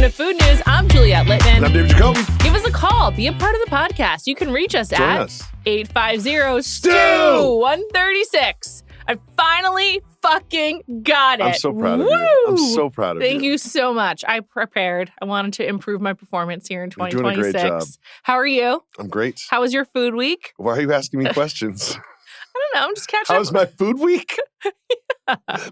to Food News. I'm Juliet Litman. And I'm David Jacoby. Give us a call. Be a part of the podcast. You can reach us at 850-STEW-136. I finally fucking got it. I'm so proud of you. I'm so proud of you. Thank you so much. I prepared. I wanted to improve my performance here in 2026. You're doing a great job. How are you? I'm great. How was your food week? Why are you asking me questions? I don't know. I'm just catching How up. was my food week? Yeah.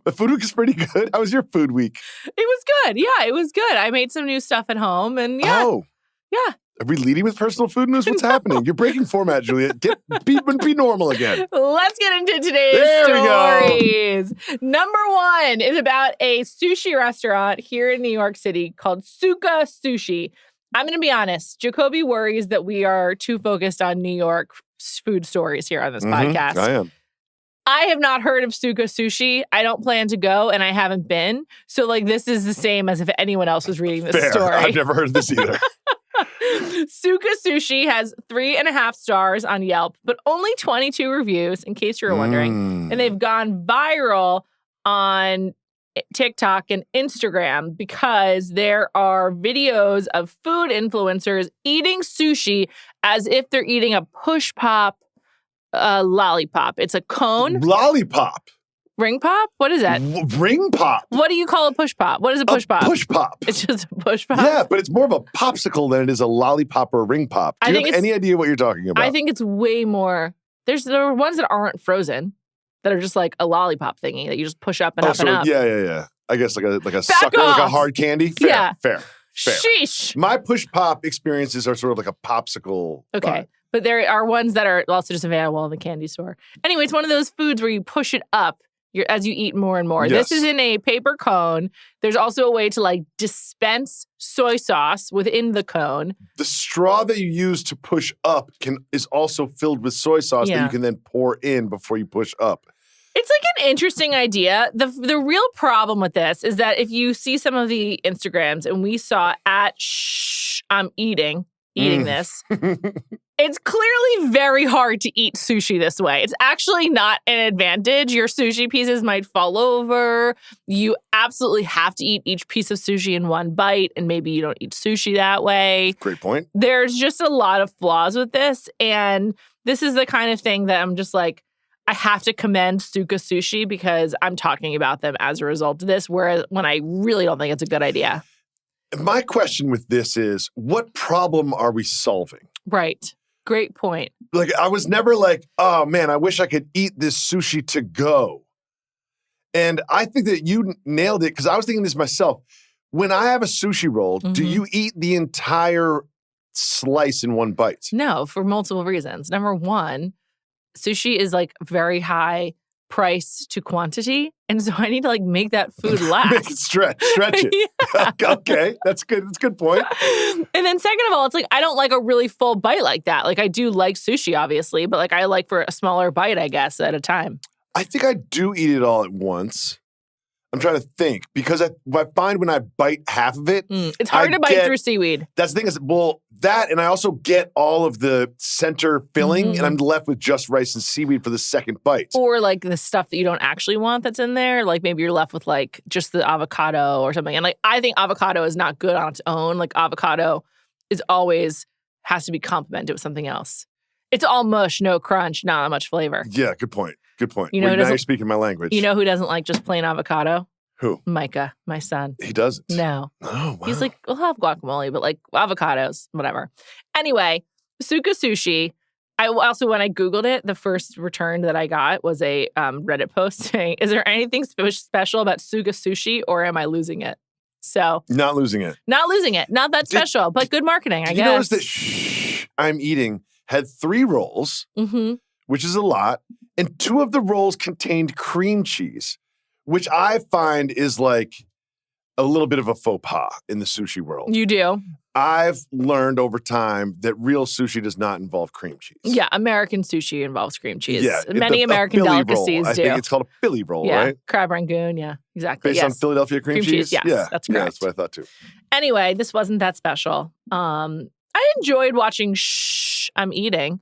My food week is pretty good. How was your food week? It was good. Yeah, it was good. I made some new stuff at home and yeah. Oh. Yeah. Are we leading with personal food news? What's happening? You're breaking format, Juliet. Be normal again. Let's get into today's stories. Number one is about a sushi restaurant here in New York City called Sushi. I'm going to be honest. Jacoby worries that we are too focused on New York food stories here on this podcast. I am. I have not heard of Sushi. I don't plan to go, and I haven't been. So, this is the same as if anyone else was reading this Fair. story. I've never heard of this either. Sushi has 3.5 stars on Yelp, but only 22 reviews, in case you're wondering. And they've gone viral on TikTok and Instagram because there are videos of food influencers eating sushi as if they're eating a push pop lollipop. It's a cone. Lollipop. Ring pop? What is that? Ring pop. What do you call a push pop? What is a push pop? Push pop. It's just a push pop? Yeah, but it's more of a popsicle than it is a lollipop or a ring pop. Do you have any idea what you're talking about? I think it's way more. There are ones that aren't frozen that are just like a lollipop thingy that you just push up and up and up. Yeah. I guess like a sucker, like a hard candy. Fair. Sheesh. My push pop experiences are sort of like a popsicle. Okay. vibe. But there are ones that are also just available in the candy store. Anyway, it's one of those foods where you push it up as you eat more and more. Yes. This is in a paper cone. There's also a way to dispense soy sauce within the cone. The straw that you use to push up is also filled with soy sauce that you can then pour in before you push up. It's an interesting idea. The real problem with this is that if you see some of the Instagrams, and we saw at I'm eating this, it's clearly very hard to eat sushi this way. It's actually not an advantage. Your sushi pieces might fall over. You absolutely have to eat each piece of sushi in one bite, and maybe you don't eat sushi that way. Great point. There's just a lot of flaws with this, and this is the kind of thing that I'm just I have to commend Sushi because I'm talking about them as a result of this, whereas when I really don't think it's a good idea. My question with this is, what problem are we solving? Right. Great point. I was never oh man, I wish I could eat this sushi to go. And I think that you nailed it because I was thinking this myself. When I have a sushi roll, do you eat the entire slice in one bite? No, for multiple reasons. Number one, sushi is very high price to quantity. And so I need to make that food last. Make it stretch it. Yeah. Okay, that's good. That's a good point. And then second of all, it's I don't like a really full bite like that. I do like sushi, obviously, but I like for a smaller bite, I guess, at a time. I think I do eat it all at once. I'm trying to think because I find when I bite half of it, it's hard to bite through seaweed. That's the thing is, that, and I also get all of the center filling, and I'm left with just rice and seaweed for the second bite. Or the stuff that you don't actually want that's in there. Maybe you're left with just the avocado or something. And I think avocado is not good on its own. Avocado is always has to be complemented with something else. It's all mush, no crunch, not much flavor. Yeah, good point. Good point. Now you're speaking my language. You know who doesn't like just plain avocado? Who? Micah, my son. He doesn't? No. Oh, wow. He's we'll have guacamole, but avocados, whatever. Anyway, Sushi. I also, when I Googled it, the first return that I got was a Reddit post saying, is there anything special about Sushi or am I losing it? So. Not losing it. Not losing it. Not that special, but good marketing, I guess. You notice that I'm eating had 3 rolls, which is a lot, and 2 of the rolls contained cream cheese, which I find is a little bit of a faux pas in the sushi world. You do? I've learned over time that real sushi does not involve cream cheese. Yeah, American sushi involves cream cheese. Yeah, Many American delicacies do. I think it's called a Philly roll, yeah, right? Crab rangoon, yeah, exactly. Based on Philadelphia cream cheese? Yes, yeah, that's correct. Yeah, that's what I thought too. Anyway, this wasn't that special. I enjoyed watching I'm Eating.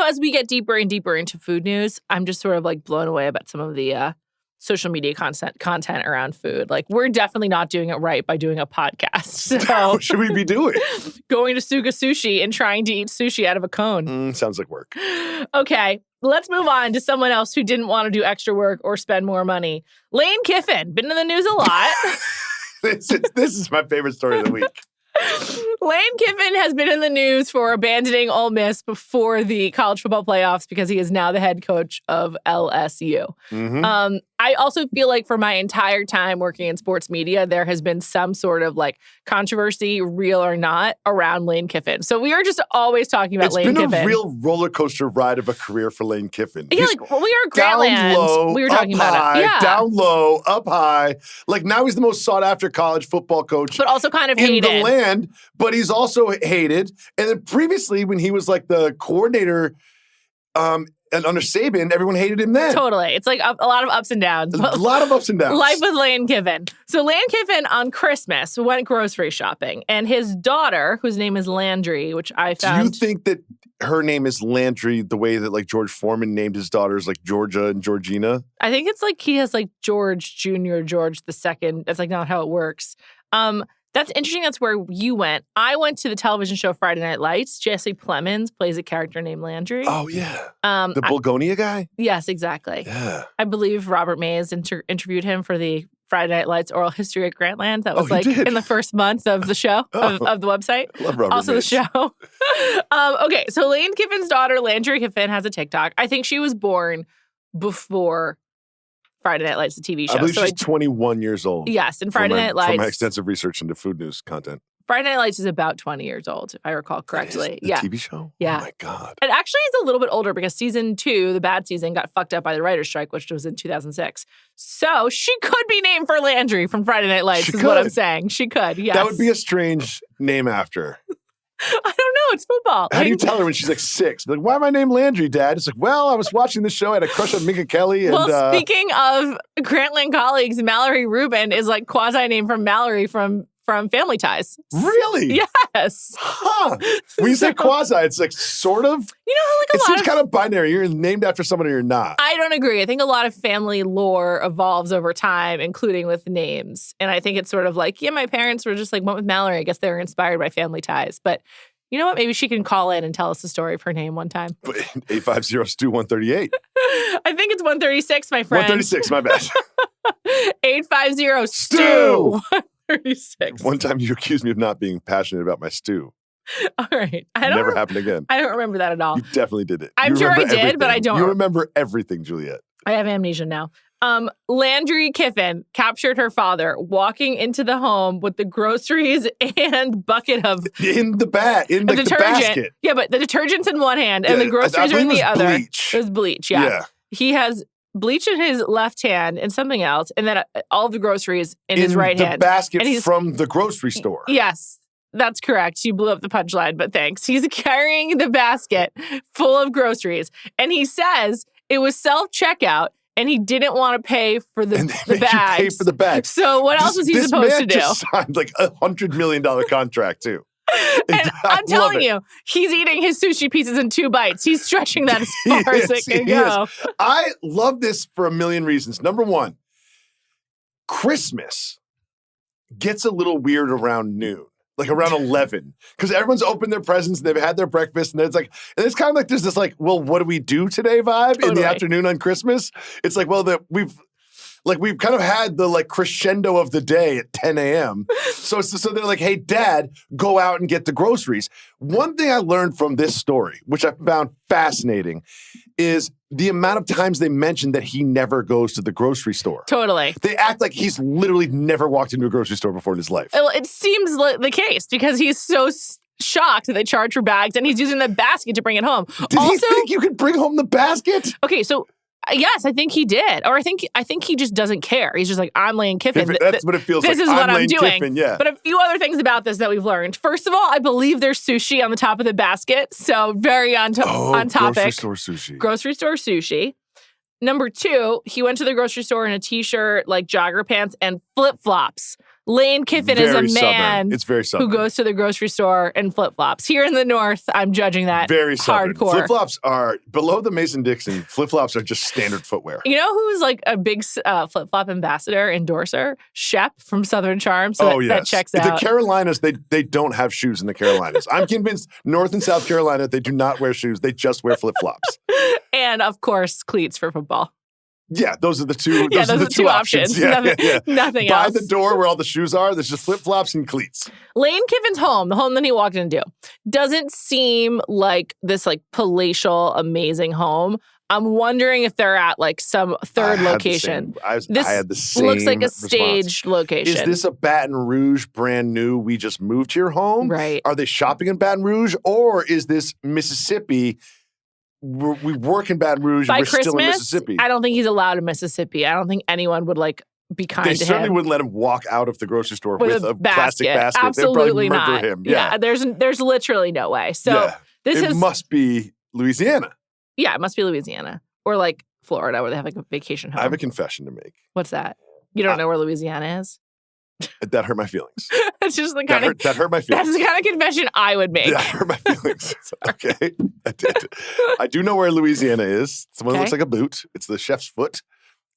As we get deeper and deeper into food news, I'm just sort of blown away about some of the social media content around food. Like, we're definitely not doing it right by doing a podcast. So What should we be doing? going to Suga Sushi and trying to eat sushi out of a cone. Sounds like work. Okay, let's move on to someone else who didn't want to do extra work or spend more money. Lane Kiffin, been in the news a lot. This is my favorite story of the week. Lane Kiffin has been in the news for abandoning Ole Miss before the college football playoffs because he is now the head coach of LSU. Mm-hmm. I also feel like for my entire time working in sports media, there has been some sort of like controversy, real or not, around Lane Kiffin. So we are just always talking about Lane Kiffin. It's been a real roller coaster ride of a career for Lane Kiffin. Yeah, like when we were at Grantland, down low, we were talking up about high, it. Yeah. Down low, up high. Like now he's the most sought after college football coach. But also kind of in hated. the land, but he's also hated. And then previously when he was like the coordinator and under Saban, everyone hated him then. Totally. It's like a lot of ups and downs. A lot of ups and downs. Life with Lane Kiffin. So Lane Kiffin on Christmas went grocery shopping, and his daughter, whose name is Landry, which I found. Do you think that her name is Landry the way that like George Foreman named his daughters like Georgia and Georgina? I think it's like he has like George Jr., George the Second. That's like not how it works. That's interesting. That's where you went. I went to the television show Friday Night Lights. Jesse Plemons plays a character named Landry. Oh, yeah. The Bulgonia guy? Yes, exactly. Yeah. I believe Robert Mays interviewed him for the Friday Night Lights oral history at Grantland. That was in the first month of the show, of the website. I love Robert also Mays. The show. Okay, so Lane Kiffin's daughter, Landry Kiffin, has a TikTok. I think she was born before Friday Night Lights, the TV show. I believe she's 21 years old. Yes, and Friday Night Lights. From my extensive research into food news content. Friday Night Lights is about 20 years old, if I recall correctly. The TV show? Yeah. Oh my God. It actually is a little bit older because season 2, the bad season, got fucked up by the writer's strike, which was in 2006. So she could be named for Landry from Friday Night Lights, is what I'm saying. She could, yes. That would be a strange name after. I don't know. It's football. How do you tell her when she's like 6? Like, why am I named Landry, Dad? It's like, well, I was watching this show. I had a crush on Minka Kelly. And, well, speaking of Grantland colleagues, Mallory Rubin is like quasi-named from Mallory from Family Ties. Really? Yes. Huh. When you say quasi, it's like sort of. You know, like it seems kind of binary. You're named after someone or you're not. I don't agree. I think a lot of family lore evolves over time, including with names. And I think it's sort of like, yeah, my parents were just like, went with Mallory. I guess they were inspired by Family Ties. But you know what? Maybe she can call in and tell us the story of her name one time. 850-STU-138. I think it's 136, my friend. 136, my bad. 850-STU. 136. One time you accused me of not being passionate about my stew. All right. Never happened again. I don't remember that at all. You definitely did it. I'm sure I did, everything. but I don't. You remember everything, Juliet. I have amnesia now. Landry Kiffin captured her father walking into the home with the groceries and bucket of in the detergent. The basket. Yeah, but the detergent's in one hand and the groceries are in the other. Bleach. It was bleach. Yeah. He has bleach in his left hand and something else, and then all of the groceries in his right hand. In the basket from the grocery store. Yes. That's correct. You blew up the punchline, but thanks. He's carrying the basket full of groceries, and he says it was self-checkout, and he didn't want to pay for the bags. Pay for the bags. So what else was he supposed to do? This man just signed like $100 million contract too. And I'm telling you, he's eating his sushi pieces in 2 bites. He's stretching that as far as it can go. I love this for a million reasons. Number one, Christmas gets a little weird around noon. Like around 11, because everyone's opened their presents and they've had their breakfast, and it's kind of like there's this like, well, what do we do today vibe in the afternoon on Christmas? It's like, well, we've kind of had the like crescendo of the day at 10 a.m. So they're like, hey, Dad, go out and get the groceries. One thing I learned from this story, which I found fascinating, is the amount of times they mentioned that he never goes to the grocery store. Totally. They act like he's literally never walked into a grocery store before in his life. Well, it seems like the case because he's so shocked that they charge for bags and he's using the basket to bring it home. Did he think you could bring home the basket? Okay, so yes, I think he did. Or I think he just doesn't care. He's just like, I'm Lane Kiffin. That's what it feels like. This is what I'm doing. Kiffin, yeah. But a few other things about this that we've learned. First of all, I believe there's sushi on the top of the basket. So very on topic. Grocery store sushi. Grocery store sushi. Number 2, he went to the grocery store in a t-shirt, like jogger pants and flip-flops. Lane Kiffin is a Very man Southern. It's very Southern. who goes to the grocery store in flip-flops. Here in the North, I'm judging that Very Southern. hardcore. Flip-flops are, below the Mason-Dixon, flip-flops are just standard footwear. You know who's like a big flip-flop ambassador, endorser? Shep from Southern Charm. So that checks out. The Carolinas, they don't have shoes in the Carolinas. I'm convinced North and South Carolina, they do not wear shoes. They just wear flip-flops. And, of course, cleats for football. Yeah, those are the two. Those are the two options. Nothing By else. the door where all the shoes are, there's just flip-flops and cleats. Lane Kiffin's home, the home that he walked into, doesn't seem like this like palatial, amazing home. I'm wondering if they're at like some third location. I had the same looks like a response. staged location. Is this a Baton Rouge brand new? We just moved to your home. Right. Are they shopping in Baton Rouge, or is this Mississippi? We work in Baton Rouge. By and we're Christmas, still in Mississippi. I don't think he's allowed in Mississippi. I don't think anyone would like be kind They to certainly him. wouldn't let him walk out of the grocery store with a plastic basket. Absolutely They'd probably not. murder him. Yeah, there's literally no way. So it must be Louisiana. Yeah, it must be Louisiana or like Florida where they have like a vacation home. I have a confession to make. What's that? You don't know where Louisiana is? That hurt my feelings. That's just the kind that hurt my feelings. That's the kind of confession I would make. That hurt my feelings. Okay. I did. I do know where Louisiana is. It's the one that looks like a boot. It's the chef's foot.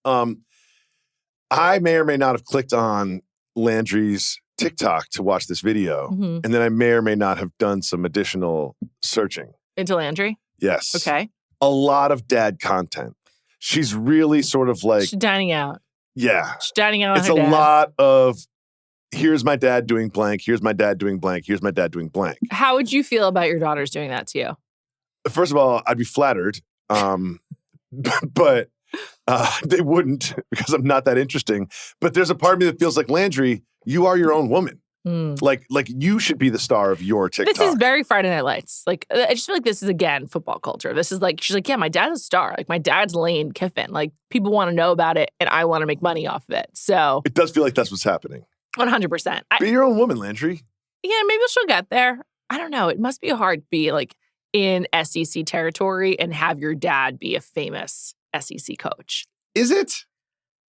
I may or may not have clicked on Landry's TikTok to watch this video. Mm-hmm. And then I may or may not have done some additional searching. Into Landry? Yes. Okay. A lot of dad content. She's really sort of like... She's dining out. Yeah. She's dining out It's on her a dad. lot of... Here's my dad doing blank. Here's my dad doing blank. Here's my dad doing blank. How would you feel about your daughters doing that to you? First of all, I'd be flattered, but they wouldn't because I'm not that interesting. But there's a part of me that feels like, Landry, you are your own woman. Like you should be the star of your TikTok. This is very Friday Night Lights. Like, I just feel like this is, again, football culture. This is like, she's like, yeah, my dad's a star. Like, my dad's Lane Kiffin. Like, people want to know about it, and I want to make money off of it. So it does feel like that's what's happening. 100%. Be your own woman, Landry. Yeah, maybe she'll get there. I don't know. It must be hard to be like in SEC territory and have your dad be a famous SEC coach. Is it?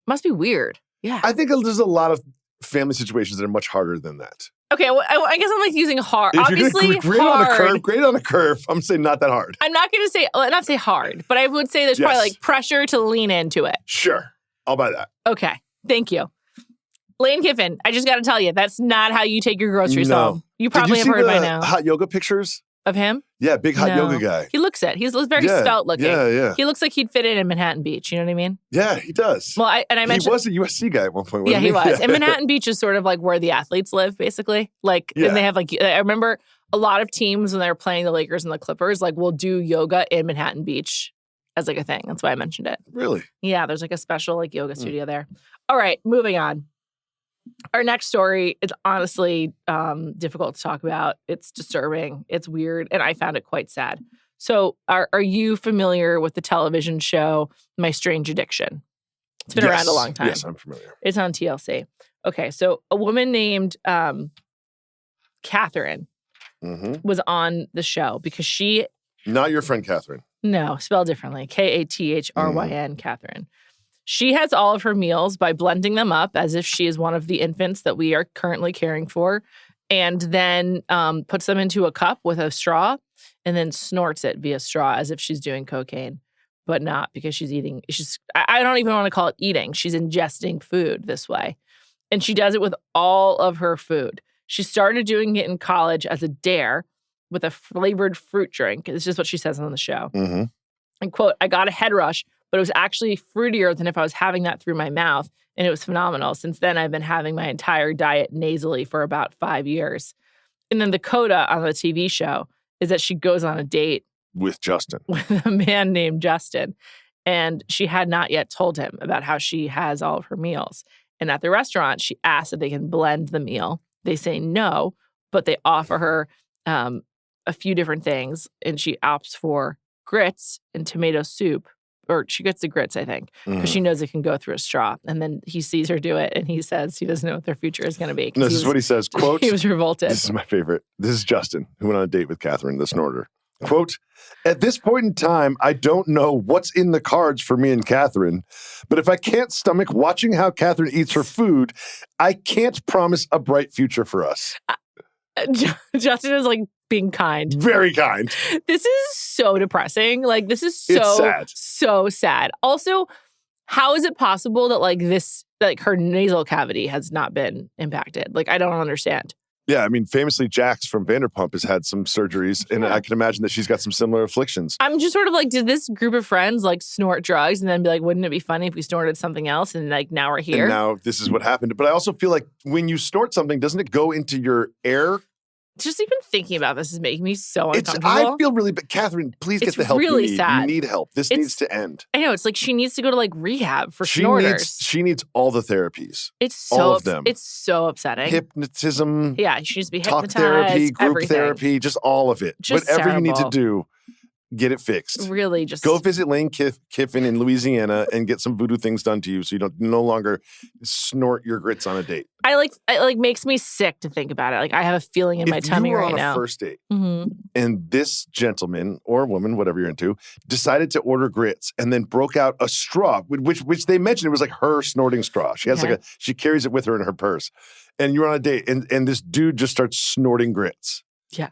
Must be weird. Yeah. I think there's a lot of family situations that are much harder than that. Okay, well, I guess I'm like using hard. If Obviously, you're grade hard. Grade on a curve. I'm saying not that hard. I'm not going to say, not say hard, but I would say there's probably like pressure to lean into it. Sure. I'll buy that. Okay. Thank you. Lane Kiffin, I just got to tell you, that's not how you take your groceries home. You probably have heard by now. Hot yoga pictures? Of him? Yeah, big hot yoga guy. He looks it. He's very svelte looking. Yeah. He looks like he'd fit in Manhattan Beach. You know what I mean? Yeah, he does. Well, I mentioned he was a USC guy at one point. Yeah, he was. Yeah. And Manhattan Beach is sort of like where the athletes live, basically. Like, and they have like, I remember a lot of teams when they were playing the Lakers and the Clippers, like, will do yoga in Manhattan Beach as like a thing. That's why I mentioned it. Really? Yeah, there's like a special like yoga studio there. All right, moving on. Our next story is honestly difficult to talk about. It's disturbing. It's weird. And I found it quite sad. So are you familiar with the television show My Strange Addiction? It's been around a long time. Yes, I'm familiar. It's on TLC. Okay, so a woman named Catherine was on the show because she... Not your friend Catherine. No, spelled differently. Kathryn, Catherine. She has all of her meals by blending them up as if she is one of the infants that we are currently caring for, and then puts them into a cup with a straw and then snorts it via straw as if she's doing cocaine, but not because she's eating. I don't even want to call it eating. She's ingesting food this way. And she does it with all of her food. She started doing it in college as a dare with a flavored fruit drink. This is what she says on the show. And quote, I got a head rush, but it was actually fruitier than if I was having that through my mouth. And it was phenomenal. Since then, I've been having my entire diet nasally for about 5 years. And then the coda on the TV show is that she goes on a date with Justin, with a man named Justin. And she had not yet told him about how she has all of her meals. And at the restaurant, she asks if they can blend the meal. They say no, but they offer her a few different things. And she opts for grits and tomato soup. Or she gets the grits, I think, because she knows it can go through a straw. And then he sees her do it, and he says he doesn't know what their future is going to be. No, this is what he says, quote, he was revolted. This is my favorite. This is Justin, who went on a date with Catherine, the snorter. Quote, at this point in time, I don't know what's in the cards for me and Catherine, but if I can't stomach watching how Catherine eats her food, I can't promise a bright future for us. Justin is like being kind. Very kind. This is so depressing. Like, this is It's sad. so sad. Also, how is it possible that like this, like her nasal cavity has not been impacted? Like, I don't understand. Yeah, I mean, famously, Jax from Vanderpump has had some surgeries, and I can imagine that she's got some similar afflictions. I'm just sort of like, did this group of friends like snort drugs and then be like, wouldn't it be funny if we snorted something else? And like, now we're here. And now this is what happened. But I also feel like when you snort something, doesn't it go into your air? Just even thinking about this is making me so uncomfortable. I feel really bad. Catherine, please get the help really you need. sad. You need help. This needs to end. I know. It's like she needs to go to like rehab for snorters. She needs all the therapies. It's so all of them. It's so upsetting. Hypnotism. Yeah, she needs to be talk hypnotized. therapy, group everything. therapy, just all of it. Just whatever you need to terrible. do, get it fixed. Really, just go visit Lane Kiffin in Louisiana and get some voodoo things done to you, so you don't no longer snort your grits on a date. It makes me sick to think about it. Like, I have a feeling in my tummy right now. If you were on a first date mm-hmm. and this gentleman or woman, whatever you're into, decided to order grits and then broke out a straw, which they mentioned it was like her snorting straw. She has she carries it with her in her purse, and you're on a date and this dude just starts snorting grits. Yeah,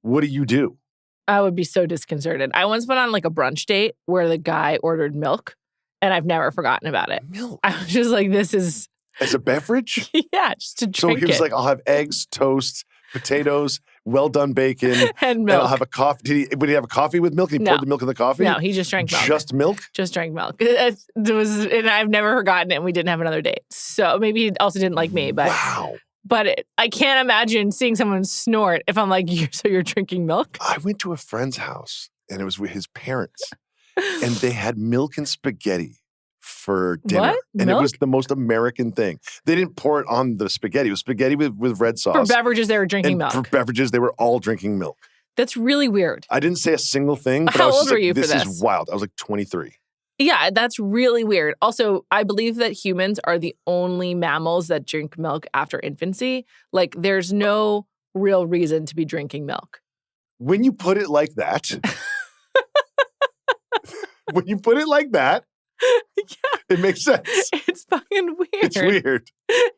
what do you do? I would be so disconcerted. I once went on like a brunch date where the guy ordered milk, and I've never forgotten about it. Milk? I was just like, this is... As a beverage? Yeah, just to drink So he was like, I'll have eggs, toast, potatoes, well done bacon. And milk. And I'll have a coffee. Would he have a coffee with milk? And he poured the milk in the coffee? No, he just drank milk. Just milk? Just drank milk. And I've never forgotten it, and we didn't have another date. So maybe he also didn't like me, but... Wow. But I can't imagine seeing someone snort if I'm like, so you're drinking milk? I went to a friend's house, and it was with his parents, and they had milk and spaghetti for dinner. What? And milk? It was the most American thing. They didn't pour it on the spaghetti. It was spaghetti with red sauce. For beverages, they were drinking milk. For beverages, they were all drinking milk. That's really weird. I didn't say a single thing, but How I was old just were like, you for this this? is wild. I was like 23. Yeah, that's really weird. Also, I believe that humans are the only mammals that drink milk after infancy. Like, there's no real reason to be drinking milk. When you put it like that, it makes sense. It's fucking weird. It's weird.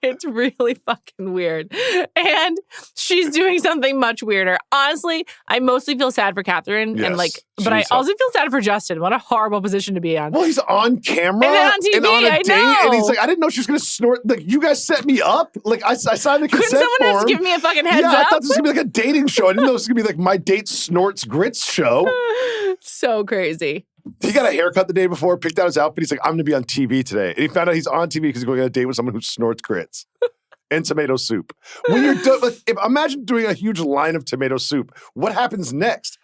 It's really fucking weird. And she's doing something much weirder. Honestly, I mostly feel sad for Catherine. Yes, but I also feel sad for Justin. What a horrible position to be on. Well, he's on camera and on TV, and on a I date, know. and he's like, I didn't know she was going to snort. Like, you guys set me up. Like, I signed the consent Couldn't someone form. else give me a fucking heads yeah, up? I thought this was going to be like a dating show. I didn't know this was going to be like my date snorts grits show. So crazy. He got a haircut the day before, picked out his outfit. He's like, I'm going to be on TV today. And he found out he's on TV because he's going on a date with someone who snorts grits and tomato soup. When you're done, imagine doing a huge line of tomato soup. What happens next?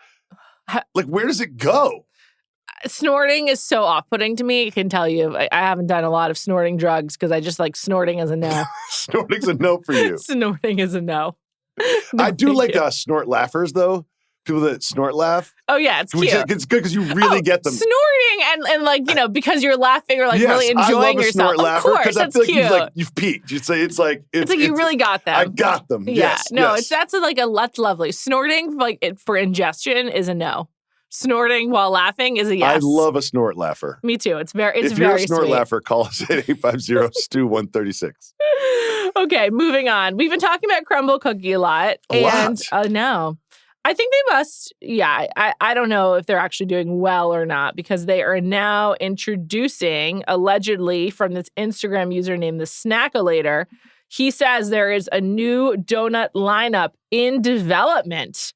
Like, where does it go? Snorting is so off-putting to me. I can tell you, I haven't done a lot of snorting drugs because I just like snorting as a no. Snorting's a no for you. Snorting is a no. I do like snort laughers, though. People that snort laugh. Oh, yeah, it's cute. It's good because you really get them. Snorting and like, you know, because you're laughing or like really enjoying I love a yourself. Snort laugher of course, because that's I feel cute. like you've peaked. It's like you really got them. I got them. Yeah, yes, no, yes. that's lovely. Snorting for ingestion is a no. Snorting while laughing is a yes. I love a snort laugher. Me too. It's very If you're a snort sweet. laugher, call us at 850-STU-136. Okay, moving on. We've been talking about Crumbl cookie a lot. No. I think they must, I don't know if they're actually doing well or not because they are now introducing, allegedly from this Instagram user named the Snackolator, he says there is a new donut lineup in development.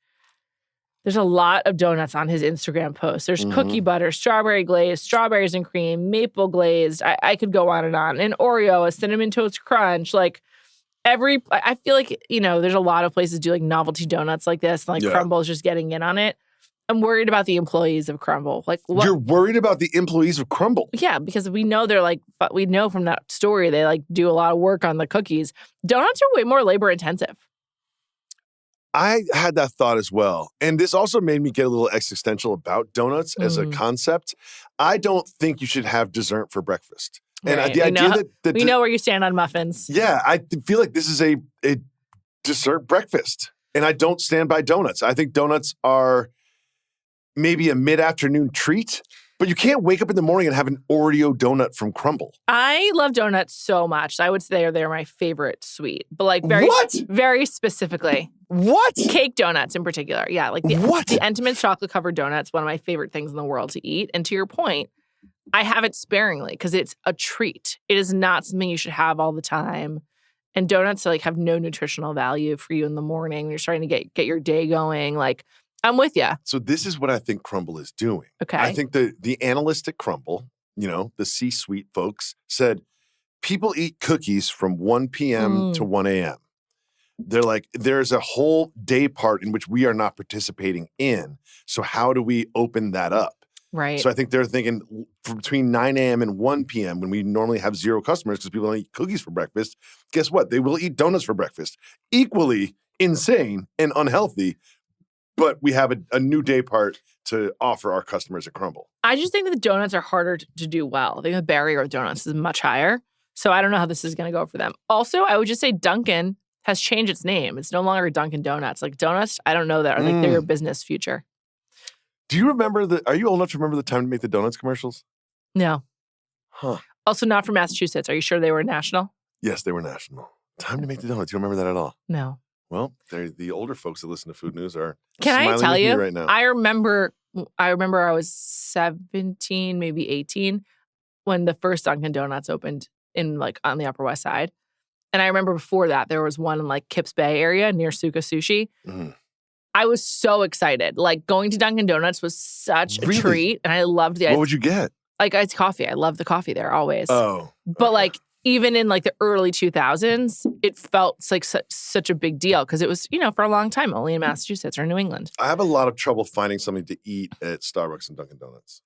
There's a lot of donuts on his Instagram post. There's cookie butter, strawberry glaze, strawberries and cream, maple glazed. I could go on. An Oreo, a cinnamon toast crunch, like I feel like, you know, there's a lot of places do like novelty donuts like this. And like Crumbl is just getting in on it. I'm worried about the employees of Crumbl. Like, what? You're worried about the employees of Crumbl? Yeah, because we know we know from that story, they like do a lot of work on the cookies. Donuts are way more labor intensive. I had that thought as well. And this also made me get a little existential about donuts as a concept. I don't think you should have dessert for breakfast. And the idea that we know where you stand on muffins. Yeah, I feel like this is a dessert breakfast. And I don't stand by donuts. I think donuts are maybe a mid-afternoon treat, but you can't wake up in the morning and have an Oreo donut from Crumbl. I love donuts so much. I would say they're my favorite sweet, but like very specifically. What? Cake donuts in particular. Yeah, like the Entenmann's chocolate-covered donut's one of my favorite things in the world to eat. And to your point, I have it sparingly because it's a treat. It is not something you should have all the time. And donuts like have no nutritional value for you in the morning. You're starting to get your day going. Like, I'm with you. So this is what I think Crumbl is doing. Okay. I think the analyst at Crumbl, the C-suite folks, said people eat cookies from 1 p.m. to 1 a.m. They're like, there's a whole day part in which we are not participating in. So how do we open that up? Right. So I think they're thinking between 9 a.m. and 1 p.m. when we normally have 0 customers because people don't eat cookies for breakfast, guess what? They will eat donuts for breakfast. Equally insane and unhealthy, but we have a new day part to offer our customers at Crumbl. I just think that the donuts are harder to do well. I think the barrier of donuts is much higher. So I don't know how this is going to go for them. Also, I would just say Dunkin' has changed its name. It's no longer Dunkin' Donuts. Like donuts, I don't know that. I think they're your business future. Do you remember are you old enough to remember the Time to Make the Donuts commercials? No. Huh. Also not from Massachusetts. Are you sure they were national? Yes, they were national. Time to Make the Donuts. Do you remember that at all? No. Well, the older folks that listen to Food News are Can smiling I tell with you? me right now. I remember I was 17, maybe 18, when the first Dunkin' Donuts opened in like on the Upper West Side. And I remember before that, there was one in like Kips Bay area near Suka Sushi. I was so excited. Like going to Dunkin' Donuts was such a treat. And I loved the What would you get? Like iced coffee. I love the coffee there always. Oh. But like even in like the early 2000s, it felt like such a big deal because it was, for a long time only in Massachusetts or New England. I have a lot of trouble finding something to eat at Starbucks and Dunkin' Donuts.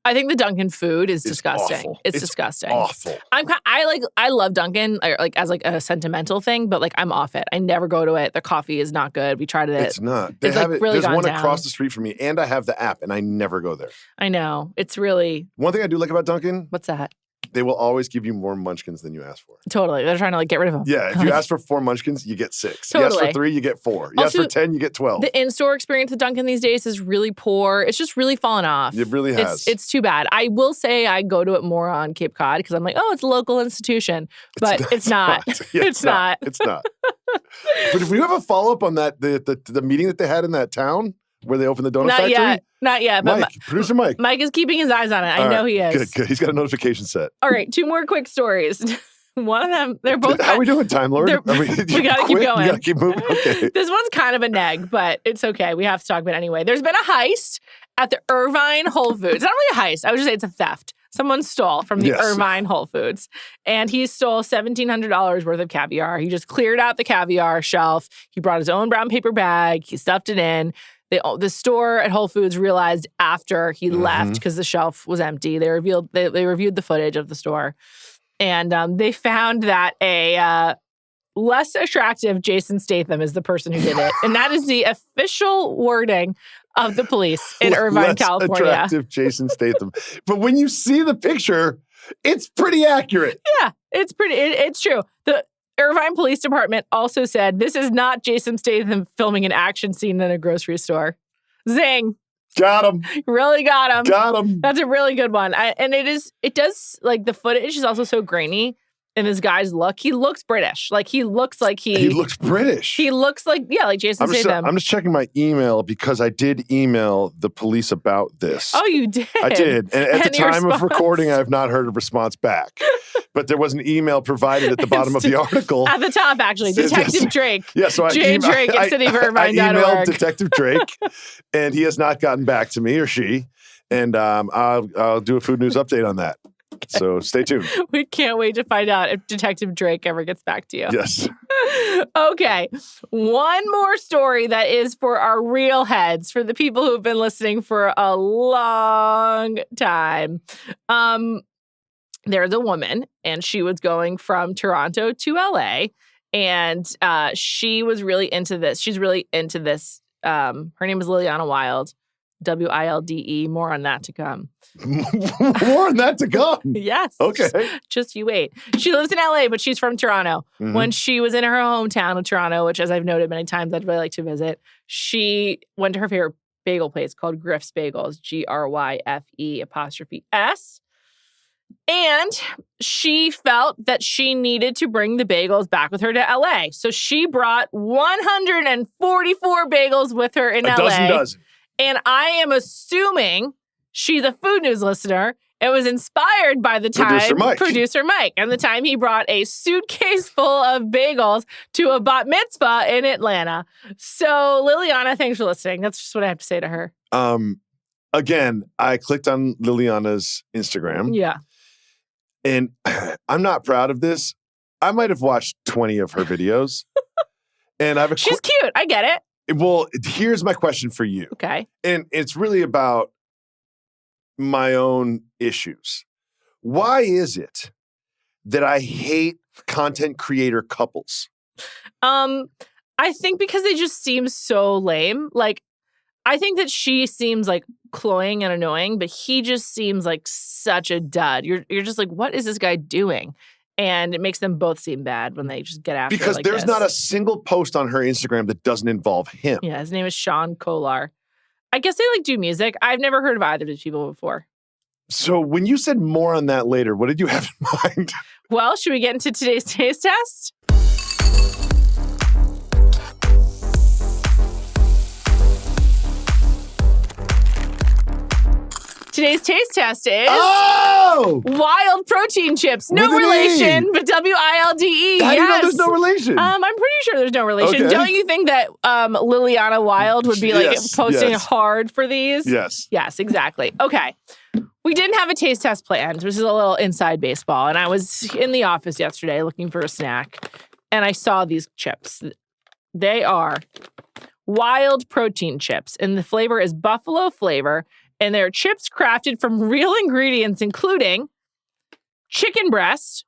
I think the Dunkin' food is disgusting. Awful. It's disgusting. Awful. I love Dunkin' as like a sentimental thing, but like I'm off it. I never go to it. The coffee is not good. We tried it. It's not. They have like it. Really There's one down. across the street from me, and I have the app, and I never go there. I know. It's really. One thing I do like about Dunkin'. What's that? They will always give you more munchkins than you ask for. Totally. They're trying to like get rid of them. Yeah. If you ask for 4 munchkins, you get 6. Totally. You ask for 3, you get 4. You Also, ask for 10, you get 12. The in-store experience at Dunkin' these days is really poor. It's just really fallen off. It really has. It's too bad. I will say I go to it more on Cape Cod because I'm like, oh, it's a local institution. But it's not. Yeah, it's not. It's not. But if we have a follow-up on that, the meeting that they had in that town where they opened the donut factory? Not yet. But Producer Mike. Mike is keeping his eyes on it. I know he is. Good. He's got a notification set. All right, 2 more quick stories. One of them, they're both. How are we doing, Time Lord? We gotta keep going. We gotta keep moving. Okay. This one's kind of a neg, but it's okay. We have to talk about it anyway. There's been a heist at the Irvine Whole Foods. It's not really a heist. I would just say it's a theft. Someone stole from the Irvine Whole Foods, and he stole $1,700 worth of caviar. He just cleared out the caviar shelf. He brought his own brown paper bag. He stuffed it in. The store at Whole Foods realized after he left because the shelf was empty. They reviewed the footage of the store, and they found that a less attractive Jason Statham is the person who did it, and that is the official wording of the police in Irvine, California. Attractive Jason Statham, but when you see the picture, it's pretty accurate. Yeah, it's true. The Irvine Police Department also said this is not Jason Statham filming an action scene in a grocery store. Zing. Got him. Really got him. Got him. That's a really good one. It does, like, the footage is also so grainy in this guy's look. He looks British. Like, he looks British. He looks like Jason Statham. I'm just checking my email because I did email the police about this. Oh, you did? I did. And at the time of recording, I have not heard a response back. But there was an email provided at the bottom of the article. At the top, actually. Detective Drake. Yeah, so Drake at cityforirvine.org. I emailed Detective Drake, and he has not gotten back to me or she. And I'll do a Food News update on that. Okay. So stay tuned. We can't wait to find out if Detective Drake ever gets back to you. Yes. Okay. One more story that is for our real heads, for the people who've been listening for a long time. There's a woman, and she was going from Toronto to LA, and she was really into this. She's really into this. Her name is Liliana Wilde. Wilde. More on that to come. More on that to come? Yes. Okay. Just you wait. She lives in LA, but she's from Toronto. Mm-hmm. When she was in her hometown of Toronto, which, as I've noted many times, I'd really like to visit, she went to her favorite bagel place called Griff's Bagels, GRYFE''S. And she felt that she needed to bring the bagels back with her to LA. So she brought 144 bagels with her in LA. A dozen. And I am assuming she's a Food News listener. It was inspired by the time Producer Mike and the time he brought a suitcase full of bagels to a bat mitzvah in Atlanta. So Liliana, thanks for listening. That's just what I have to say to her. Again, I clicked on Liliana's Instagram. Yeah. And I'm not proud of this. I might have watched 20 of her videos. And she's cute. I get it. Well, here's my question for you. Okay. And it's really about my own issues. Why is it that I hate content creator couples? I think because they just seem so lame. Like, I think that she seems like cloying and annoying, but he just seems like such a dud. You're just like, what is this guy doing? And it makes them both seem bad when they just get after because like there's this. Not a single post on her Instagram that doesn't involve him. Yeah, his name is Sean Kolar. I guess they like do music. I've never heard of either of these people before. So when you said more on that later, what did you have in mind? Well, should we get into today's taste test? Today's taste test is wild protein chips. No relation, but WILDE. How do you know there's no relation? I'm pretty sure there's no relation. Okay. Don't you think that Liliana Wild would be like posting hard for these? Yes. Yes, exactly. Okay. We didn't have a taste test planned, which is a little inside baseball. And I was in the office yesterday looking for a snack, and I saw these chips. They are wild protein chips, and the flavor is buffalo flavor. And they're chips crafted from real ingredients, including chicken breast,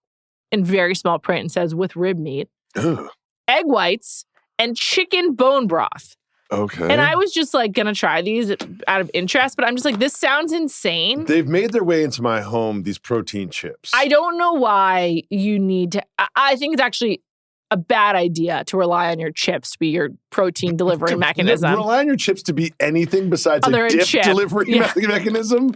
in very small print, and says with rib meat, egg whites, and chicken bone broth. Okay. And I was just like going to try these out of interest, but I'm just like, this sounds insane. They've made their way into my home, these protein chips. I don't know why you need to. I think it's actually a bad idea to rely on your chips to be your protein delivery mechanism. Rely on your chips to be anything besides a dip delivery mechanism.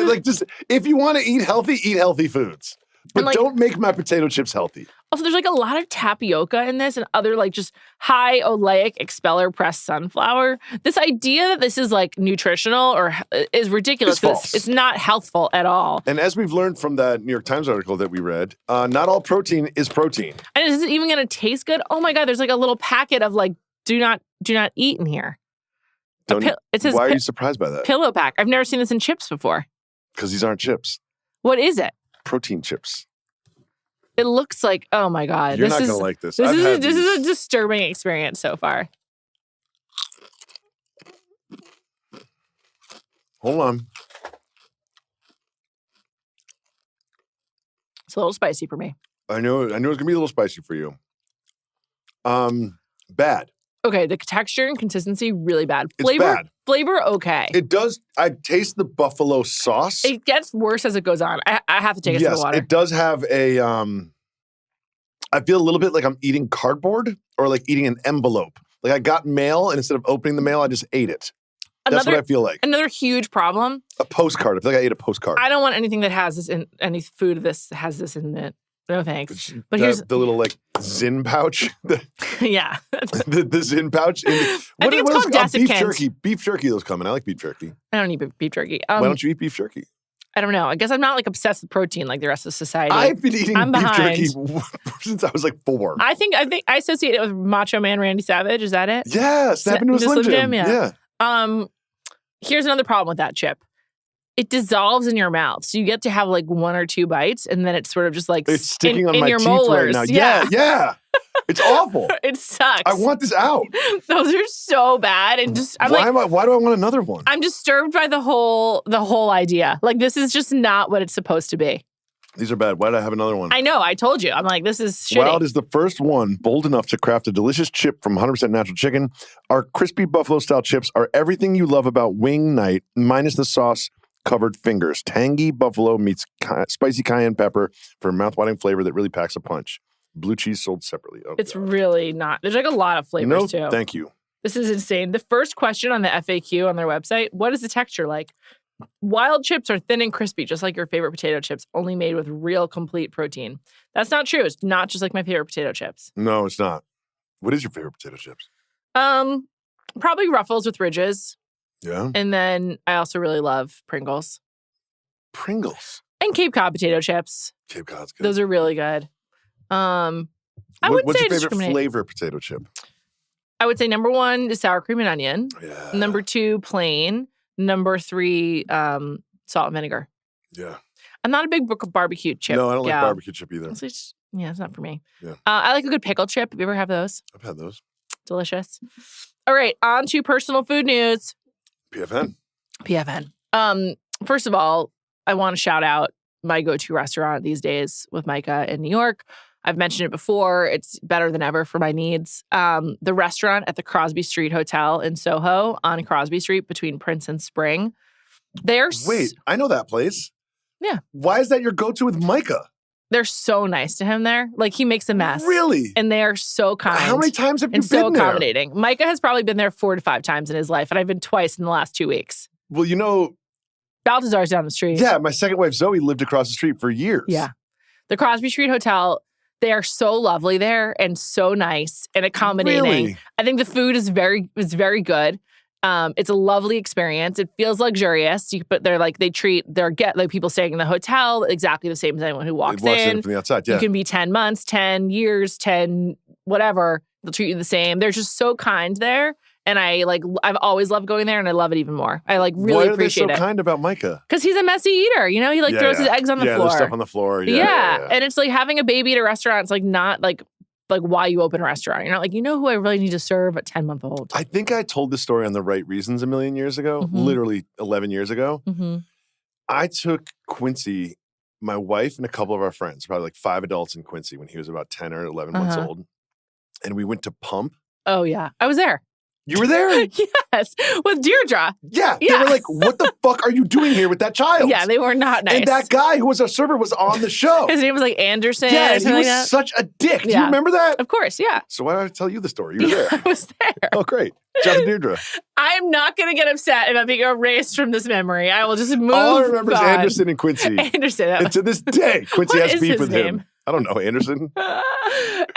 Like, just if you want to eat healthy foods. But like, don't make my potato chips healthy. Also, there's like a lot of tapioca in this and other like just high oleic expeller pressed sunflower. This idea that this is like nutritional or is ridiculous. It's false. It's not healthful at all. And as we've learned from that New York Times article that we read, not all protein is protein. And is it even going to taste good? Oh my God, there's like a little packet of like, do not eat in here. It says why are you surprised by that? Pillow pack. I've never seen this in chips before. Because these aren't chips. What is it? Protein chips. It looks like, oh my God. You're not going to like this. This is a disturbing experience so far. Hold on. It's a little spicy for me. I know it's going to be a little spicy for you. Bad. Okay, the texture and consistency, really bad. Flavor, okay. It does. I taste the buffalo sauce. It gets worse as it goes on. I have to take a sip of water. It does have a, I feel a little bit like I'm eating cardboard or like eating an envelope. Like I got mail and instead of opening the mail, I just ate it. That's what I feel like. Another huge problem. A postcard. I feel like I ate a postcard. I don't want anything that has this in, any food that has this in it. No thanks. But here's the little like Zin pouch. Yeah. the Zin pouch. I think it's called beef jerky. Beef jerky, those coming. I like beef jerky. I don't eat beef jerky. Why don't you eat beef jerky? I don't know. I guess I'm not like obsessed with protein like the rest of society. I've been eating beef jerky since I was like 4. I think I associate it with Macho Man Randy Savage. Is that it? Yeah, Snap into a Slim Jim. Yeah. Here's another problem with that chip. It dissolves in your mouth. So you get to have like 1 or 2 bites and then it's sort of just like it's sticking on in my your teeth molars. right now. Yeah. It's awful. It sucks. I want this out. Those are so bad. And just why do I want another one? I'm disturbed by the whole idea. Like this is just not what it's supposed to be. These are bad. Why did I have another one? I know. I told you. I'm like, this is shitty. Wild is the first one bold enough to craft a delicious chip from 100% natural chicken. Our crispy buffalo-style chips are everything you love about wing night, minus the sauce-covered fingers. Tangy buffalo meets spicy cayenne pepper for a mouth-watering flavor that really packs a punch. Blue cheese sold separately. Oh, it's really not. There's like a lot of flavors too. Thank you. This is insane. The first question on the FAQ on their website, what is the texture like? Wild chips are thin and crispy, just like your favorite potato chips, only made with real complete protein. That's not true. It's not just like my favorite potato chips. No, it's not. What is your favorite potato chips? Probably Ruffles with ridges. Yeah. And then I also really love Pringles. Pringles. And Cape Cod potato chips. Cape Cod's good. Those are really good. What's your favorite flavor potato chip? I would say number 1 is sour cream and onion. Yeah. Number 2, plain. Number 3, salt and vinegar. Yeah. I'm not a big barbecue chip. No, I don't like barbecue chip either. It's not for me. Yeah. I like a good pickle chip. Have you ever had those? I've had those. Delicious. All right, on to personal food news. PFN. First of all, I want to shout out my go-to restaurant these days with Micah in New York. I've mentioned it before. It's better than ever for my needs. The restaurant at the Crosby Street Hotel in Soho on Crosby Street between Prince and Spring. Wait, I know that place. Yeah. Why is that your go-to with Micah? They're so nice to him there. Like, he makes a mess. Really? And they are so kind. How many times have you and been so there? accommodating. Micah has probably been there 4 to 5 times in his life, and I've been twice in the last 2 weeks. Well, you know, Baltazar's down the street. yeah, my second wife Zoe lived across the street for years. Yeah. The Crosby Street Hotel, they are so lovely there and so nice and accommodating. Really? I think the food is very good. It's a lovely experience. It feels luxurious, but they treat people staying in the hotel exactly the same as anyone who walks in from the outside. Yeah. You can be 10 months, 10 years, 10 whatever. They'll treat you the same. They're just so kind there. And I've always loved going there, and I love it even more. I really appreciate it. Why are they so kind about Micah? Because he's a messy eater. You know, he throws his eggs on the floor. Yeah, there's stuff on the floor. Yeah. And it's like having a baby at a restaurant. It's like not like why you open a restaurant. You're not like, you know who I really need to serve at 10-month-old. I think I told this story on The Right Reasons a million years ago, literally 11 years ago. Mm-hmm. I took Quincy, my wife, and a couple of our friends, probably like 5 adults in Quincy when he was about 10 or 11 months old. And we went to Pump. Oh, yeah. I was there. You were there? Yes. With Deirdre. Yeah. They were like, what the fuck are you doing here with that child? Yeah, they were not nice. And that guy who was our server was on the show. His name was like Anderson. Yeah, or and something he was like that. such a dick. Do you remember that? Of course, yeah. So why did I tell you the story? You were there. I was there. Oh, great. Shout out to Deirdre. I'm not going to get upset about being erased from this memory. I will just move All I remember is on. Anderson and Quincy. Anderson. And to this day, Quincy What has is beef his with name? him. I don't know, Anderson.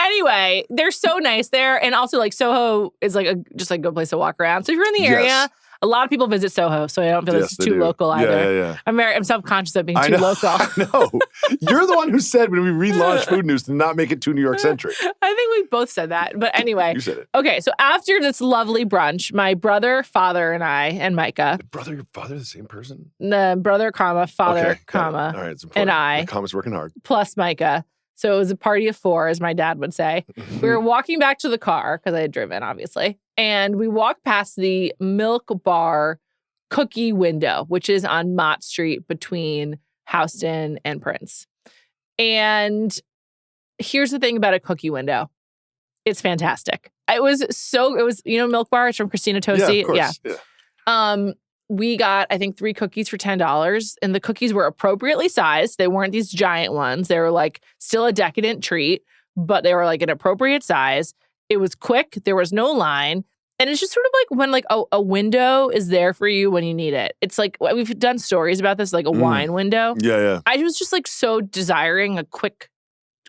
Anyway, they're so nice there. And also, like, Soho is like just a good place to walk around. So if you're in the area, a lot of people visit Soho, so I don't feel it's too local either. Yeah. I'm self-conscious of being too local. I know. You're the one who said when we relaunched Food News to not make it too New York centric. I think we both said that. But anyway. You said it. Okay, so after this lovely brunch, my brother, father, and I, and Micah. Your father, the same person? The brother, father, Okay, all right, it's important. and I. The comma's working hard. Plus Micah. So it was a party of 4, as my dad would say. We were walking back to the car, because I had driven, obviously. And we walked past the Milk Bar cookie window, which is on Mott Street between Houston and Prince. And here's the thing about a cookie window. It's fantastic. Milk Bar. It's from Christina Tosi. Yeah, of course. Yeah. We got, I think, 3 cookies for $10. And the cookies were appropriately sized. They weren't these giant ones. They were like still a decadent treat, but they were like an appropriate size. It was quick. There was no line. And it's just sort of like when like a window is there for you when you need it. It's like, we've done stories about this, like a wine window. Yeah. I was just like so desiring a quick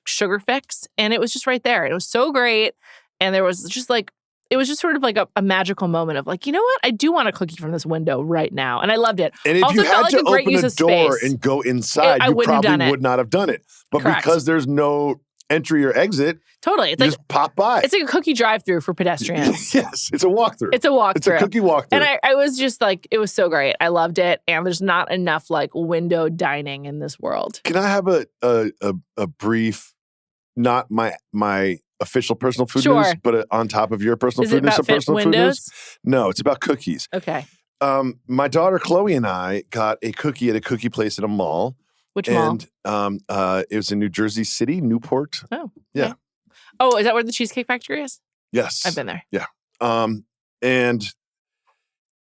sugar fix. And it was just right there. It was so great. And there was just like, it was just sort of like a magical moment of like, you know what? I do want a cookie from this window right now. And I loved it. And if also you had like to a great open use a of door space. and go inside, I you wouldn't have probably done it. would not have done it. But Correct. because there's no entry or exit, totally. It's you like just pop by. It's like a cookie drive-through for pedestrians. Yes, it's a walkthrough. It's a walkthrough. It's a cookie walkthrough. And I was just like, it was so great. I loved it. And there's not enough like window dining in this world. Can I have a brief, not my official personal food news, but on top of your personal food news, some personal food news? No, it's about cookies. Okay. My daughter Chloe and I got a cookie at a cookie place at a mall. Which mall? And it was in New Jersey City, Newport. Oh. Okay. Yeah. Oh, is that where the Cheesecake Factory is? Yes. I've been there. Yeah. And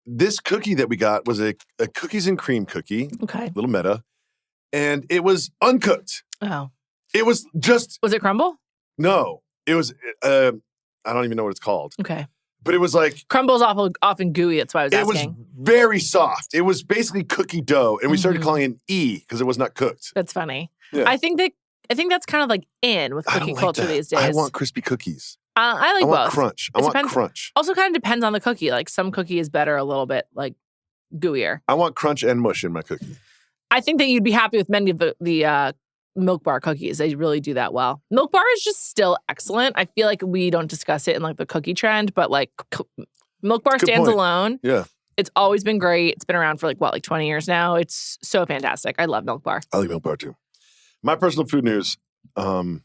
this cookie that we got was a cookies and cream cookie. Okay. Little meta. And it was uncooked. Oh. It was just... Was it Crumbl? No. It was... I don't even know what it's called. Okay. But it was like Crumble's often gooey. That's why I was asking. It was very soft. It was basically cookie dough, and we started calling it an E because it was not cooked. That's funny. Yeah. I think that's kind of like in with cookie culture these days. I want crispy cookies. I like both. I want crunch. I want crunch. Also, kind of depends on the cookie. Like some cookie is better a little bit like gooier. I want crunch and mush in my cookie. I think that you'd be happy with many of the Milk Bar cookies. They really do that well. Milk Bar is just still excellent. I feel like we don't discuss it in like the cookie trend, but like Milk Bar stands alone. Yeah. It's always been great. It's been around for like 20 years now. It's so fantastic. I love Milk Bar. I like Milk Bar too. My personal food news, I don't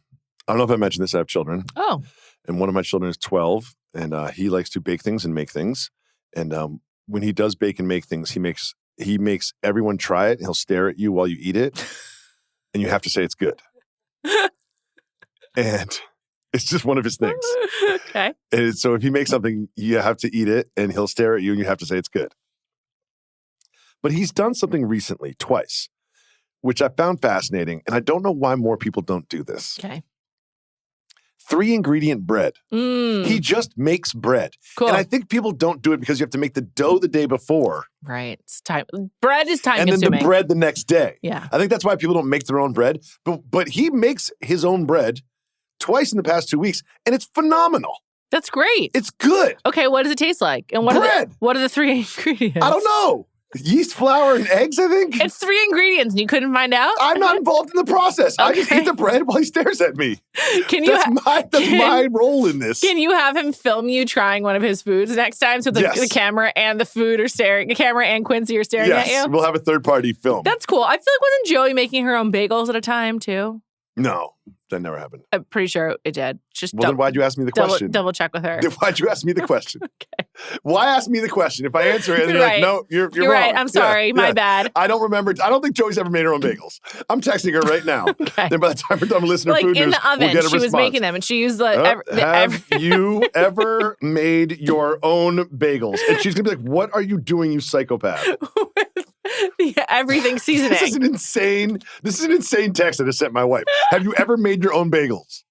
know if I mentioned this, I have children. Oh. And one of my children is 12, and he likes to bake things and make things. And when he does bake and make things, he makes everyone try it. And he'll stare at you while you eat it, and you have to say it's good. And it's just one of his things. Okay. And so if he makes something, you have to eat it, and he'll stare at you, and you have to say it's good. But he's done something recently, twice, which I found fascinating, and I don't know why more people don't do this. Okay. 3-ingredient bread. He just makes bread. Cool. And I think people don't do it because you have to make the dough the day before. Right. It's time. Bread is time consuming. And then the bread the next day. Yeah. I think that's why people don't make their own bread. But he makes his own bread twice in the past 2 weeks, and it's phenomenal. That's great. It's good. Okay, what does it taste like? And what are the 3 ingredients? I don't know. Yeast, flour, and eggs, I think. It's 3 ingredients and you couldn't find out? I'm not involved in the process. Okay. I just eat the bread while he stares at me. That's my role in this. Can you have him film you trying one of his foods next time so the camera and the food are staring, the camera and Quincy are staring at you? Yes, we'll have a third-party film. That's cool. I feel like wasn't Joey making her own bagels at a time too? No, that never happened. I'm pretty sure it did. Then why'd you ask me the question? Double check with her. Then why'd you ask me the question? Okay. Why ask me the question? If I answer it, and you're like, no, you're wrong. Right. I'm sorry. My bad. I don't remember. I don't think Joey's ever made her own bagels. I'm texting her right now. Okay. Then by the time we're done with listening to food news, in the oven, we'll get a she response. was making them, and she used have you ever made your own bagels? And she's gonna be like, "What are you doing, you psychopath?" Everything seasoning. This is an insane text I just sent my wife. Have you ever made your own bagels?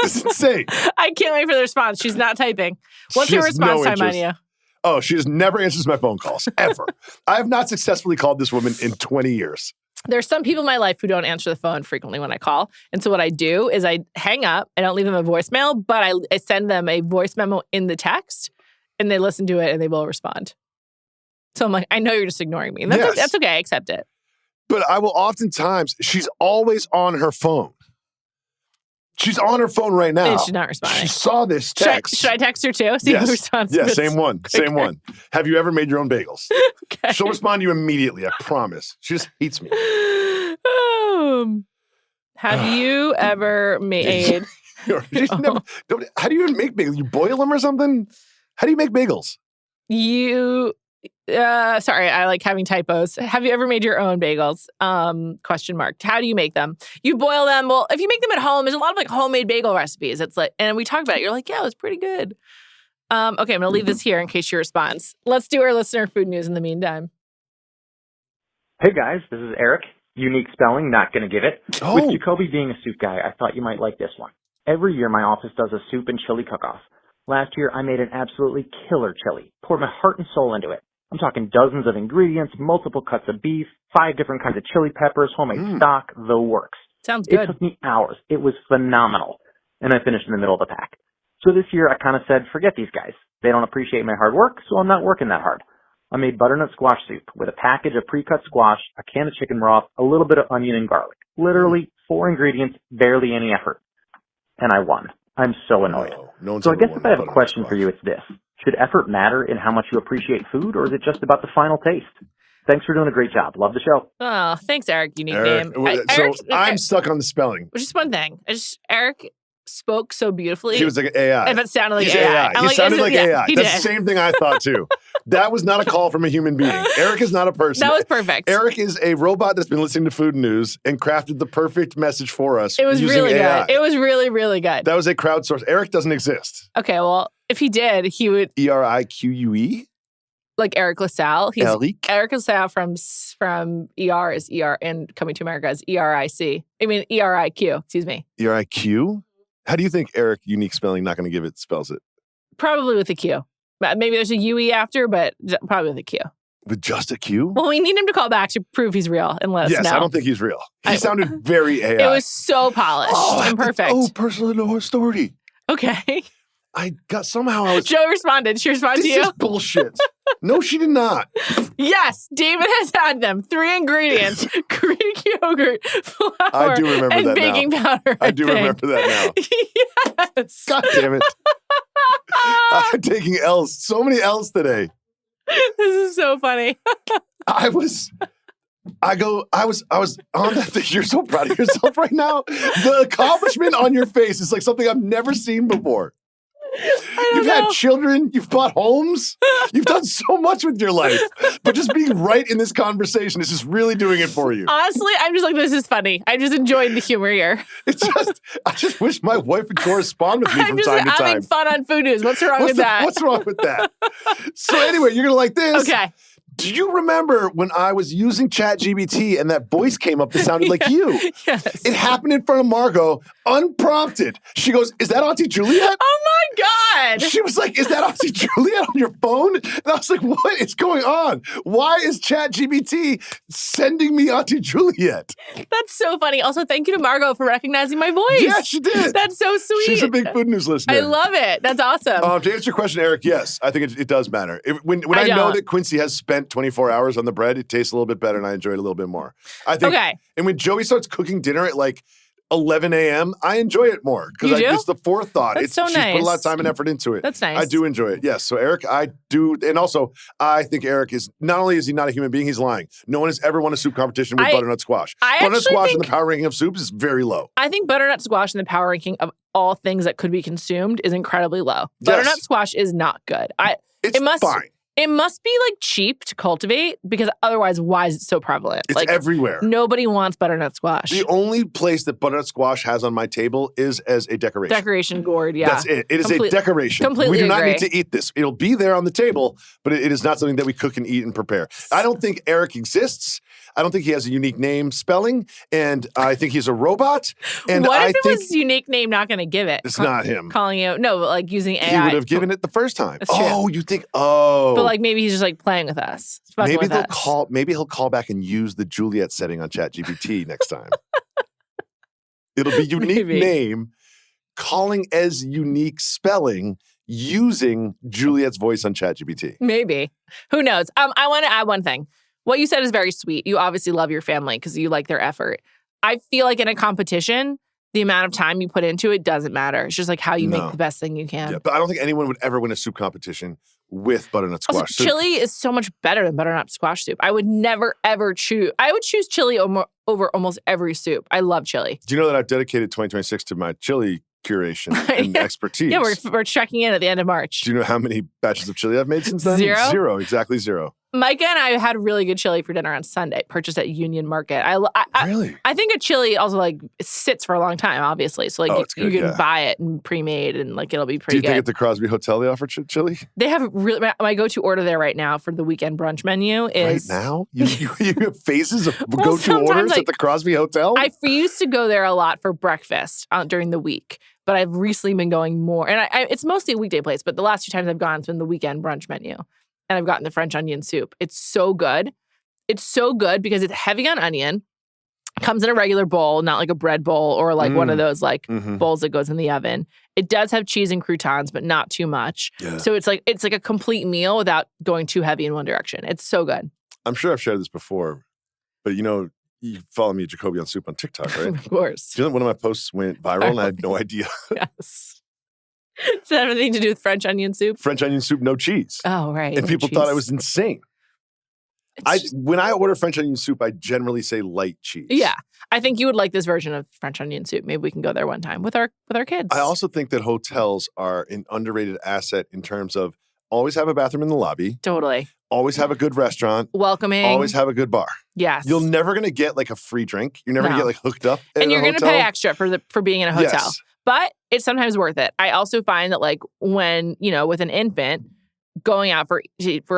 This is insane. I can't wait for the response. She's not typing. What's your response time on you? Oh, she just never answers my phone calls, ever. I have not successfully called this woman in 20 years. There's some people in my life who don't answer the phone frequently when I call. And so what I do is I hang up. I don't leave them a voicemail, but I send them a voice memo in the text, and they listen to it, and they will respond. So I'm like, I know you're just ignoring me. That's okay. I accept it. But I will oftentimes, she's always on her phone. She's on her phone right now. And she's not responding. She saw this text. Should I text her too? See who responds. Yeah, same one. Same one. Have you ever made your own bagels? Okay. She'll respond to you immediately, I promise. She just hates me. Have you ever made... How do you even make bagels? You boil them or something? How do you make bagels? Sorry, I like having typos. Have you ever made your own bagels? Question mark. How do you make them? You boil them. Well, if you make them at home, there's a lot of like homemade bagel recipes. It's like, and we talked about it. You're like, yeah, it was pretty good. Okay, I'm going to leave this here in case she responds. Let's do our listener food news in the meantime. Hey guys, this is Eric. Unique spelling, not going to give it. Oh. With Jacoby being a soup guy, I thought you might like this one. Every year my office does a soup and chili cook-off. Last year I made an absolutely killer chili. Poured my heart and soul into it. I'm talking dozens of ingredients, multiple cuts of beef, 5 different kinds of chili peppers, homemade stock, the works. Sounds good. It took me hours. It was phenomenal. And I finished in the middle of the pack. So this year I kind of said, forget these guys. They don't appreciate my hard work, so I'm not working that hard. I made butternut squash soup with a package of pre-cut squash, a can of chicken broth, a little bit of onion and garlic. Literally 4 ingredients, barely any effort. And I won. I'm so annoyed. So I guess if I have a question for you, it's this. Should effort matter in how much you appreciate food, or is it just about the final taste? Thanks for doing a great job. Love the show. Oh, thanks, Eric. Unique name. I'm stuck on the spelling. Just one thing. Eric spoke so beautifully. He was like AI. And it sounded like He's AI. He sounded like AI. That's did. the same thing I thought too. That was not a call from a human being. Eric is not a person. That was perfect. Eric is a robot that's been listening to food news and crafted the perfect message for us. It was using really AI. good. It was really, really good. That was a crowdsource. Eric doesn't exist. Okay, well, if he did, he would... ERIQUE? Like Eric LaSalle. He's Eric LaSalle from ER is ER, and Coming to America is ERIC. I mean, ERIQ, excuse me. ERIQ? How do you think Eric, unique spelling, not going to give it, spells it? Probably with a Q. Maybe there's a UE after, but probably with a Q. With just a Q? Well, we need him to call back to prove he's real and let us know. Yes, I don't think he's real. He sounded very AI. It was so polished and perfect. Personal authority. Okay. Joe responded. She responded to you? This is bullshit. No, she did not. Yes, David has had them. 3 ingredients: Greek yogurt, flour, and baking powder. I do remember that now. Yes. God damn it. I'm taking L's. So many L's today. This is so funny. I was on that thing. You're so proud of yourself right now. The accomplishment on your face is like something I've never seen before. You've had children. You've bought homes. You've done so much with your life. But just being right in this conversation is just really doing it for you. Honestly, I'm just like, this is funny. I just enjoyed the humor here. I just wish my wife would correspond with me from time to time. I'm having fun on Food News. What's wrong with that? What's wrong with that? So anyway, you're going to like this. Okay. Do you remember when I was using ChatGPT and that voice came up that sounded like you? Yes. It happened in front of Margot, unprompted. She goes, "Is that Auntie Juliet?" Oh my God. She was like, "Is that Auntie Juliet on your phone?" And I was like, "What is going on? Why is ChatGPT sending me Auntie Juliet?" That's so funny. Also, thank you to Margot for recognizing my voice. Yeah, she did. That's so sweet. She's a big Food News listener. I love it. That's awesome. To answer your question, Eric, yes, I think it does matter. When I know that Quincy has spent 24 hours on the bread, it tastes a little bit better and I enjoy it a little bit more. I think. Okay. And when Joey starts cooking dinner at like 11 a.m., I enjoy it more because it's the forethought. That's so nice. She's put a lot of time and effort into it. That's nice. I do enjoy it. Yes. So Eric, I do. And also, I think Eric is, not only is he not a human being, he's lying. No one has ever won a soup competition with butternut squash. Butternut squash in the power ranking of soups is very low. I think butternut squash in the power ranking of all things that could be consumed is incredibly low. Yes. Butternut squash is not good. It's fine. It must be like cheap to cultivate because otherwise, why is it so prevalent? It's like, everywhere. Nobody wants butternut squash. The only place that butternut squash has on my table is as a decoration. Decoration gourd, yeah. That's it. It is a decoration. Completely We do not agree. need to eat this. It'll be there on the table, but it is not something that we cook and eat and prepare. I don't think Eric exists. I don't think he has a unique name spelling, and I think he's a robot. And what if it was unique name not going to give it? It's not him. Calling you, no, but like using AI. He would have given it the first time. That's true. Oh, you think, But like maybe he's just like playing with us. Maybe he'll call back and use the Juliet setting on ChatGPT next time. It'll be unique name, calling as unique spelling, using Juliet's voice on ChatGPT. Maybe. Who knows? I want to add one thing. What you said is very sweet. You obviously love your family because you like their effort. I feel like in a competition, the amount of time you put into it doesn't matter. It's just like how you make the best thing you can. Yeah, but I don't think anyone would ever win a soup competition with butternut squash soup. Chili is so much better than butternut squash soup. I would never, ever choose. I would choose chili over almost every soup. I love chili. Do you know that I've dedicated 2026 to my chili curation and expertise? Yeah, we're checking in at the end of March. Do you know how many batches of chili I've made since then? 0? 0, exactly 0. Micah and I had really good chili for dinner on Sunday, purchased at Union Market. Really? I think a chili also like sits for a long time, obviously. So like you can buy it and pre-made and like it'll be pretty good. Do you think at the Crosby Hotel they offer chili? They have really, my go-to order there right now for the weekend brunch menu is... Right now? You have phases of go-to orders at the Crosby Hotel? I used to go there a lot for breakfast during the week, but I've recently been going more. And it's mostly a weekday place, but the last 2 times I've gone, it's been the weekend brunch menu. And I've gotten the French onion soup. It's so good. It's so good because it's heavy on onion. Comes in a regular bowl, not like a bread bowl or like one of those like bowls that goes in the oven. It does have cheese and croutons, but not too much. Yeah. So it's like a complete meal without going too heavy in one direction. It's so good. I'm sure I've shared this before, but you follow me, Jacoby, on Soup on TikTok, right? Of course. Do you know one of my posts went viral and I had no idea? Yes. Does that have anything to do with French onion soup? French onion soup, no cheese. Oh, right. And people thought I was insane. When I order French onion soup, I generally say light cheese. Yeah. I think you would like this version of French onion soup. Maybe we can go there one time with our kids. I also think that hotels are an underrated asset in terms of always have a bathroom in the lobby. Totally. Always have a good restaurant. Welcoming. Always have a good bar. Yes. You're never going to get like a free drink. You're never going to get like hooked up and you're going to pay extra for being in a hotel. Yes. But it's sometimes worth it. I also find that like when, with an infant, going out for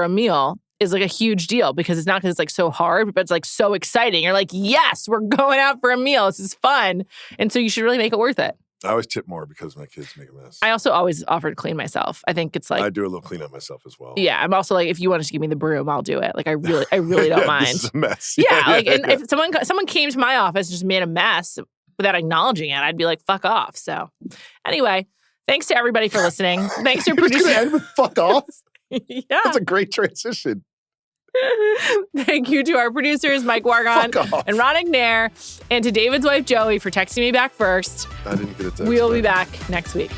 a meal is like a huge deal because it's not because it's like so hard, but it's like so exciting. You're like, yes, we're going out for a meal. This is fun. And so you should really make it worth it. I always tip more because my kids make a mess. I also always offer to clean myself. I think it's like I do a little cleanup myself as well. Yeah, I'm also like, if you want to give me the broom, I'll do it. Like I really don't mind. This is a mess. If someone came to my office and just made a mess without acknowledging it, I'd be like, fuck off. So anyway, thanks to everybody for listening. Thanks to You're just gonna end with fuck off? Yeah. That's a great transition. Thank you to our producers, Mike Wargon and Ronak Nair, and to David's wife, Joey, for texting me back first. I didn't get a text. We'll be back next week.